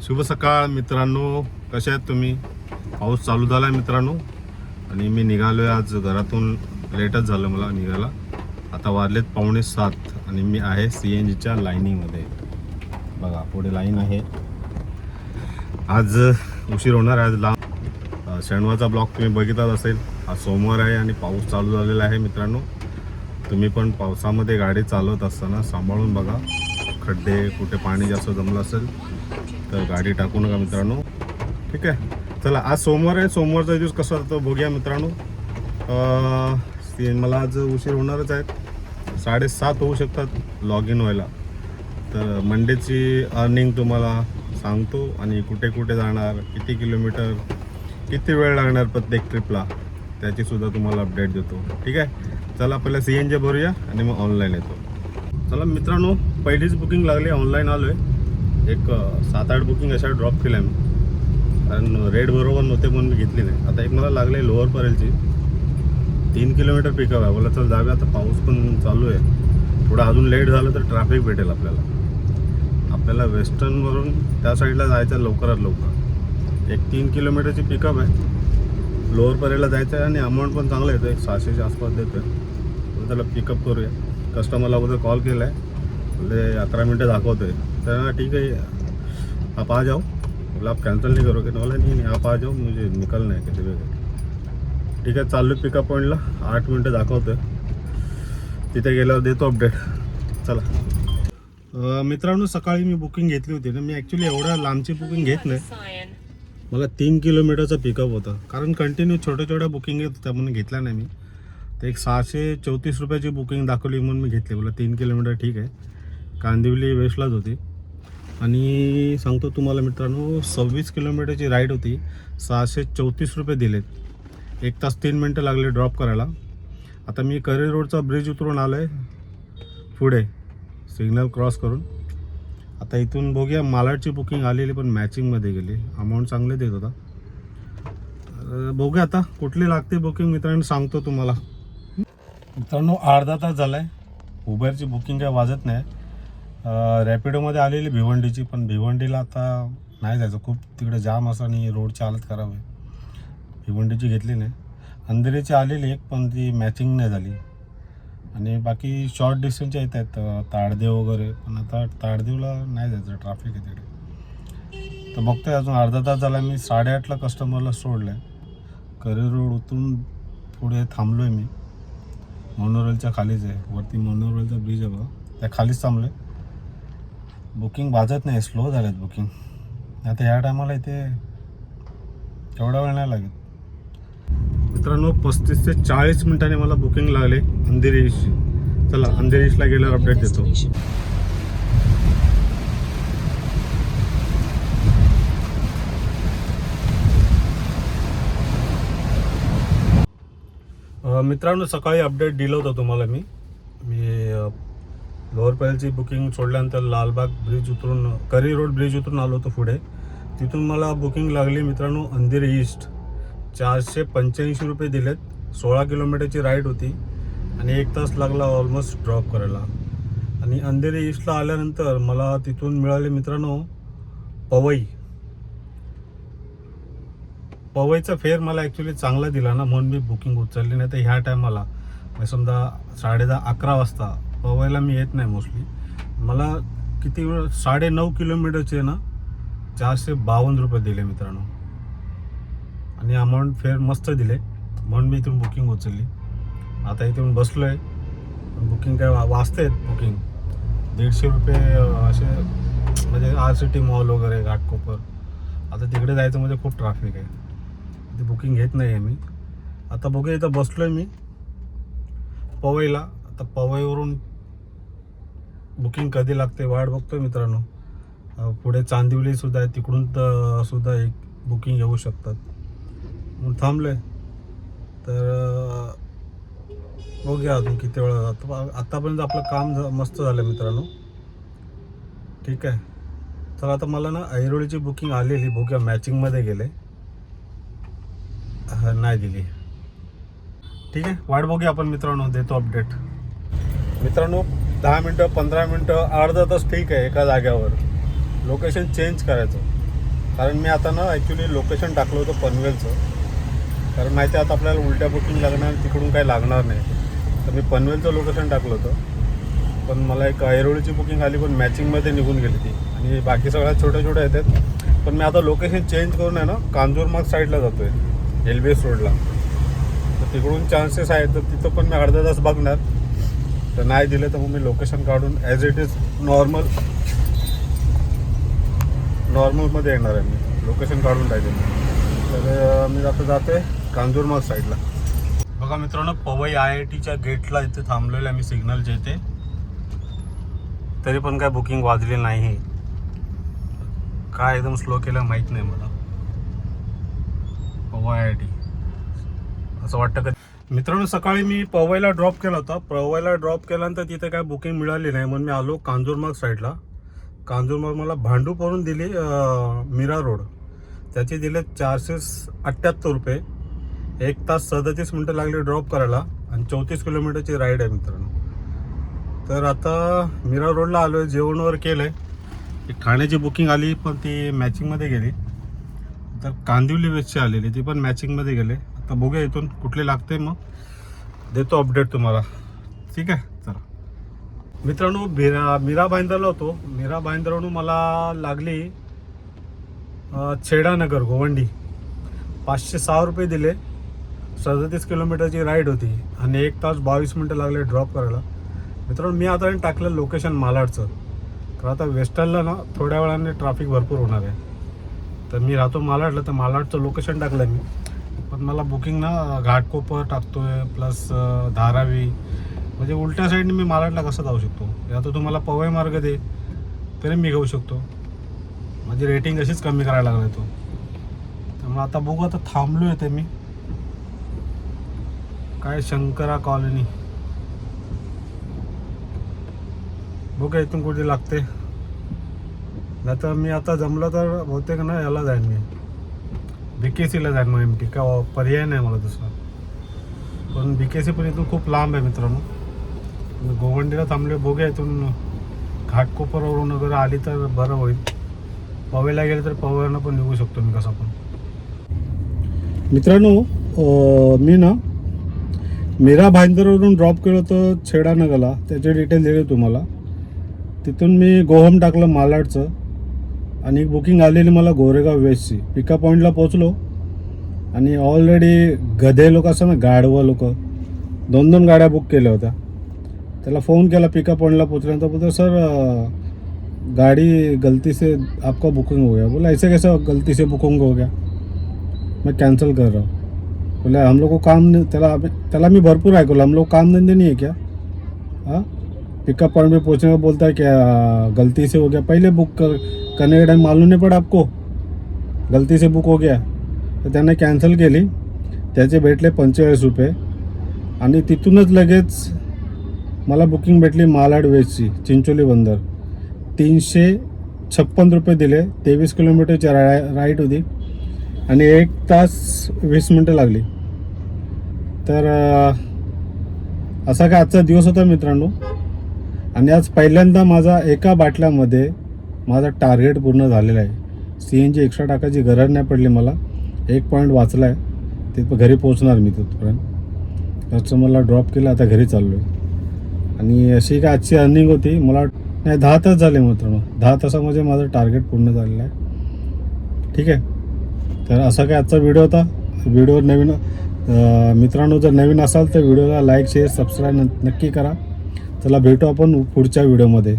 शुभ सकाळ मित्रांनो, कसे आहेत तुम्ही? पाऊस चालू झाला आहे मित्रांनो आणि मी निघालो आहे. आज घरातून लेटच झालं मला निघायला. आता वाजलेत 6:45 आणि मी आहे CNGच्या लाईनिंगमध्ये. बघा पुढे लाईन आहे. आज उशीर होणार आहे. आज लांब शनिवारचा ब्लॉग तुम्ही बघितलाच असेल. आज सोमवार आहे आणि पाऊस चालू झालेला आहे मित्रांनो. तुम्ही पण पावसामध्ये गाडी चालवत असताना सांभाळून बघा. खड्डे कुठे पाणी जास्त जमलं असेल तर गाडी टाकू नका मित्रांनो, ठीक आहे. चला, आज सोमवार आहे. सोमवारचा दिवस कसा जातो बघूया मित्रांनो. मला आज उशीर होणारच आहेत. 7:30 होऊ शकतात लॉग इन व्हायला. तर मंडेची अर्निंग तुम्हाला सांगतो आणि कुठे कुठे जाणार, किती किलोमीटर, किती वेळ लागणार प्रत्येक ट्रिपला, त्याचीसुद्धा तुम्हाला अपडेट देतो, ठीक आहे. चला पहिला CNG भरूया आणि मग ऑनलाईन येतो. चला मित्रांनो, पहिलीच बुकिंग लागली. ऑनलाईन आलो आहे. एक 7-8 बुकिंग अशा ड्रॉप केल्या मी, कारण रेट बरोबर नव्हते म्हणून मी घेतली नाही. आता एक मला लागले लोअर परेलची 3 किलोमीटर पिकअप आहे. बोला चल जाऊया. आता पाऊस पण चालू आहे. थोडं अजून लेट झालं तर ट्रॅफिक भेटेल आपल्याला वेस्टर्नवरून त्या साईडला जायचं लवकरात लवकर. एक 3 किलोमीटरची पिकअप आहे. लोअर परेलला जायचं आहे आणि अमाऊंट पण चांगलं येतं. एक 600च्या आसपास देतो आहे. त्याला पिकअप करूया. कस्टमरला अगोदर कॉल केला आहे. म्हणजे 11 मिनटं दाखवतो आहे. तर ठीक है, आप आ जाओ. बोला आप कैंसिल नहीं करोगे? बोला नहीं आप आ जाओ, मुझे निकलना है किती वेळ. ठीक आहे, चाललो पिकअप पॉईंटला. 8 मिनटं दाखवतो आहे. तिथे गेल्यावर देतो अपडेट. चला मित्रांनो, सकाळी मी बुकिंग घेतली होती ना. मी ॲक्च्युली एवढ्या लांबची बुकिंग घेत नाही. मला 3 किलोमीटरचा पिकअप होता, कारण कंटिन्यू छोट्या बुकिंग येत होत्या म्हणून घेतल्या नाही मी. तर एक 634 रुपयाची बुकिंग दाखवली म्हणून मी घेतली. मला 3 किलोमीटर ठीक आहे. कांदिवली वेस्टलाच होती. आणि सांगतो तुम्हाला मित्रांनो, 26 किलोमीटरची राईड होती. 634 रुपये दिलेत. 1 तास 3 मिनटं लागले ड्रॉप करायला. आता मी करी रोडचा ब्रिज उतरून आलो आहे पुढे सिग्नल क्रॉस करून. आता इथून बघूया. मालाडची बुकिंग आलेली पण मॅचिंगमध्ये गेली. अमाऊंट चांगले देत होता. बघूया आता कुठली लागते बुकिंग मित्रांनो, सांगतो तुम्हाला. मित्रांनो, अर्धा तास झाला आहे. उबरची बुकिंग काय वाजत नाही. रॅपिडोमध्ये आलेली भिवंडीची, पण भिवंडीला आता नाही जायचं. खूप तिकडे जाम असं आणि रोडची हालत खराब आहे. भिवंडीची घेतली नाही. अंधेरीची आलेली एक, पण ती मॅचिंग नाही झाली. आणि बाकी शॉर्ट डिस्टन्सच्या येत आहेत, ताडदेव वगैरे. पण आता ताडदेवला नाही जायचं, ट्रॅफिक आहे तिकडे. तर बघतोय. अजून अर्धा तास झाला. मी 8:30ला कस्टमरला सोडलं आहे. करी रोड उतरून पुढे थांबलो आहे मी. मनोरलच्या खालीच आहे. वरती मनोरलचा ब्रिज आहे बघा, त्या खालीच थांबलो आहे. बुकिंग वाजत नाही, स्लो झाल्यात बुकिंग. आता ह्या टायमाला इथे एवढा वेळ नाही लागेल मित्रांनो. 35 ते 40 मिनिटांनी मला बुकिंग लागले अंधेरी ईस्टची. चला अंधेरी ईस्टला गेल्यावर अपडेट देतो. मित्रांनो, सकाळी अपडेट दिलं होतं तुम्हाला मी. लोअर परेलची बुकिंग सोडल्यानंतर लालबाग ब्रिज उतरून, करी रोड ब्रिज उतरून आलो होतो पुढे. तिथून मला बुकिंग लागली मित्रांनो अंधेरी ईस्ट. 485 रुपये दिलेत. 16 किलोमीटरची राईड होती आणि 1 तास लागला ऑलमोस्ट ड्रॉप करायला. आणि अंधेरी ईस्टला आल्यानंतर मला तिथून मिळाले मित्रांनो पवईचा फेअर मला ॲक्च्युली चांगला दिला ना, म्हणून मी बुकिंग उचलली. नाही तर ह्या टायमाला समजा 10:30-11 वाजता पवईला मी येत नाही मोस्टली. मला किती वेळ, 9.5 किलोमीटरचे ना 452 रुपये दिले मित्रांनो. आणि अमाऊंट फेअर मस्त दिले, म्हणून मी इथून बुकिंग उचलली. आता इथून बसलो आहे. बुकिंग काय वाजते बुकिंग 150 रुपये असे, म्हणजे RCT मॉल वगैरे, घाटकोपर. आता तिकडे जायचं म्हणजे खूप ट्रॅफिक आहे. ते बुकिंग घेत नाही आहे मी. आता बघूया. इथं बसलो आहे मी पवईला. आता पवईवरून बुकिंग कधी लागते वाट बघतोय मित्रांनो. पुढे चांदिवलीसुद्धा आहे, तिकडून तर सुद्धा एक बुकिंग येऊ शकतात म्हणून थांबलो आहे. तर बघूया अजून किती वेळा जातो. आत्तापर्यंत आपलं काम मस्त झालं मित्रांनो, ठीक आहे. तर आता मला ना ऐरोलीची बुकिंग आलेली. बघूया मॅचिंगमध्ये गेले, नाही दिली. ठीक आहे, वाट बघूया आपण मित्रांनो, देतो अपडेट. मित्रांनो 10 मिनटं 15 मिनटं अर्धा तास ठीक आहे एका जाग्यावर. लोकेशन चेंज करायचं. कारण मी आता ना ॲक्च्युली लोकेशन टाकलं होतं पनवेलचं, कारण माहिती आहे आता आपल्याला उलट्या बुकिंग लागणार, तिकडून काही लागणार नाही. तर मी पनवेलचं लोकेशन टाकलं होतं, पण मला एक ऐरोळीची बुकिंग आली, पण मॅचिंगमध्ये निघून गेली ती, आणि बाकी सगळ्या छोट्या छोट्या येतात. पण मी आता लोकेशन चेंज करून आहे ना कांजूरमार्ग साईडला जातो आहे, LBS रोडला. तर तिकडून चान्सेस आहेत, तर तिथं पण मी अर्धा तास बघणार. तर नाही दिलं तर मग मी लोकेशन काढून ॲज इट इज नॉर्मलमध्ये येणार आहे. मी लोकेशन काढून टाकेन. तर मी आता जाते कांजूरमार्ग साईडला. बघा मित्रांनो, पवई IITच्या गेटला इथे थांबलेलं आहे मी सिग्नलच्या इथे, तरी पण काय बुकिंग वाजली नाही. काय एकदम स्लो केलं माहीत नाही मला. पवई IIT असं वाटतं का मित्रांनो. सकाळी मी पवईला ड्रॉप केला होता. पवईला ड्रॉप केल्यानंतर तिथे काय बुकिंग मिळाली नाही, म्हणून मी आलो कांजूरमार्ग साईडला. कांजूरमार्ग मला भांडूपवरून दिली मीरा रोड, त्याचे दिले 478 रुपये. 1 तास 37 मिनटं लागली ड्रॉप करायला, आणि 34 किलोमीटरची राईड आहे मित्रांनो. तर आता मीरा रोडला आलो आहे, जेवण वगैरे केलं आहे. एक खाण्याची बुकिंग आली पण ती मॅचिंगमध्ये गेली. तर कांदिवली वेस्टची आलेली, ती पण मॅचिंगमध्ये गेले. आता बघूया इथून कुठले लागते, मग देतो अपडेट तुम्हाला. ठीक आहे, चला मित्रांनो. मीरा भाईंदरला होतो. मीरा भाईंदरवरून मला लागली छेडानगर गोवंडी. 506 रुपये दिले. 37 किलोमीटरची राईड होती, आणि 1 तास 22 मिनटं लागले ड्रॉप करायला. मित्रांनो मी आता टाकलं लोकेशन मालाडचं. तर आता वेस्टर्नला ना थोड्या वेळाने ट्रॅफिक भरपूर होणार आहे. तर मी राहतो मालाडला, तर मालाडचं लोकेशन टाकलं मी. पण मला बुकिंग ना घाटकोपर टाकतोय, प्लस धारावी, म्हणजे उलट्या साईडने मी मालाडला कसं जाऊ शकतो. या तर तुम्हाला पवई मार्ग दे तरी मी घेऊ शकतो. माझी रेटिंग अशीच कमी करायला लागला तो. त्यामुळे आता बघू. आता थांबलो आहे ते मी काय शंकरा कॉलनी. बघा इथून कुठे लागते. नाही तर मी आता जमलं तर बहुतेक ना याला जाईन, मी BKCला जाईन. मग MT का पर्याय नाही मला दुसरा. पण BKC पण इथून खूप लांब आहे मित्रांनो. गोवंडीला थांबले. बघूया इथून घाटकोपरवरून वगैरे आली तर बरं होईल. पवईला गेले तर पवईवरनं पण निघू शकतो मी कसं पण. मित्रांनो मी ना मीरा भाईंदरवरून ड्रॉप केलं होतं छेडानगरला, त्याचे डिटेल दिले तुम्हाला. तिथून मी गोहम टाकलं मालाडचं, आणि बुकिंग आलेली मला गोरेगाव वेस्टची. पिकअप पॉईंटला पोचलो, आणि ऑलरेडी गधे लोक असं ना, गाढवं लोक 2 गाड्या बुक केल्या होत्या. त्याला फ़ोन केला पिकअप पॉइंटला पोचल्यानंतर, बोलतो सर गाड़ी गलती से आपका बुकिंग हो गया. बोला ऐसे कैसे गलती से बुकिंग हो गया, मैं कैंसिल कर रहा हूँ. बोले हम लोग को काम, त्याला मी भरपूर ऐकलं, हम लोग काम धंधे नहीं है क्या. हाँ, पिकअप पॉइंट पे पहुँचने का बोलता है क्या गलती से हो गया. पहले बुक करने के टाइम मालूम नहीं पड़ा आपको, गलती से बुक हो गया. तर त्याने कॅन्सल केली. त्याचे भेटले 45 रुपये, आणि तिथूनच लगेच मला बुकिंग भेटली मालाड वेस्टची, चिंचोली बंदर. 356 रुपये दिले. 23 किलोमीटरची राईड होती, आणि 1 तास 20 मिनटं लागली. तर असा काय आजचा दिवस होता मित्रांनो. आणि आज पहिल्यांदा माझा एका बाटल्यामध्ये माझा टार्गेट पूर्ण झालेला आहे. CNG एक्स्ट्रा टाकायची गरज नाही पडली मला. 1 पॉईंट वाचला आहे. ते घरी पोहोचणार मी तिथपर्यंत. कस्टमरला ड्रॉप केलं, आता घरी चाललो आहे. आणि अशी काय आजची अर्निंग होती. मला नाही 10 तास झाले मित्रांनो. 10 तासामध्ये माझं टार्गेट पूर्ण झालेलं आहे. ठीक आहे, तर असा काय आजचा व्हिडिओ होता. व्हिडिओ नवीन मित्रांनो जर नवीन असाल तर व्हिडिओला लाईक शेअर सबस्क्राईब नक्की करा. चला भेटू आपण पुढच्या व्हिडिओमध्ये.